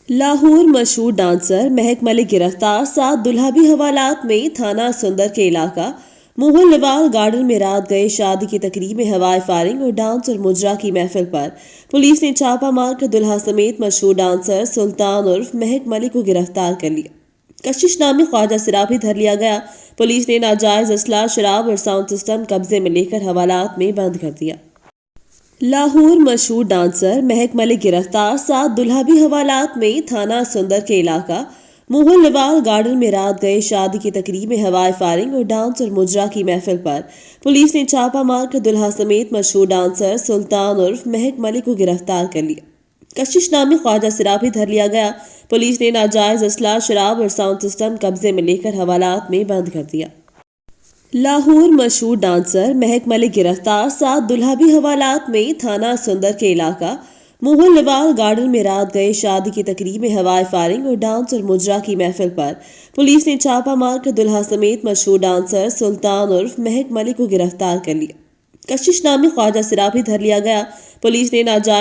لاہور مشہور ڈانسر مہک ملک گرفتار 7 دولہابی حوالات میں تھانہ سندر کے علاقہ موہن لوال گارڈن میں رات گئے شادی کی تقریب میں ہوائے فائرنگ اور ڈانس اور مجرا کی محفل پر پولیس نے چھاپہ مار کر دلہا سمیت مشہور ڈانسر سلطان عرف مہک ملک کو گرفتار کر لیا۔ کشش نامی خواجہ سرا بھی دھر لیا گیا۔ پولیس نے ناجائز اسلحہ، شراب اور ساؤنڈ سسٹم قبضے میں لے کر حوالات میں بند کر دیا۔ لاہور مشہور ڈانسر مہک ملک گرفتار 7 دولہابی حوالات میں تھانہ سندر کے علاقہ موہن لوال گارڈن میں رات گئے شادی کی تقریب میں ہوائے فائرنگ اور ڈانس اور مجرا کی محفل پر پولیس نے چھاپہ مار کر دلہا سمیت مشہور ڈانسر سلطان عرف مہک ملک کو گرفتار کر لیا۔ کشش نامی خواجہ سرا بھی دھر لیا گیا۔ پولیس نے ناجائز اسلحہ، شراب اور ساؤنڈ سسٹم قبضے میں لے کر حوالات میں بند کر دیا۔ لاہور مشہور ڈانسر مہک ملک گرفتار 7 دولہابی حوالات میں تھانہ سندر کے علاقہ موہن لوال گارڈن میں رات گئے شادی کی تقریب میں ہوائے فائرنگ اور ڈانس اور مجرا کی محفل پر پولیس نے چھاپہ مار کر دلہا سمیت مشہور ڈانسر سلطان عرف مہک ملک کو گرفتار کر لیا۔ کشش نامی خواجہ سرا بھی دھر لیا گیا۔ پولیس نے ناجائز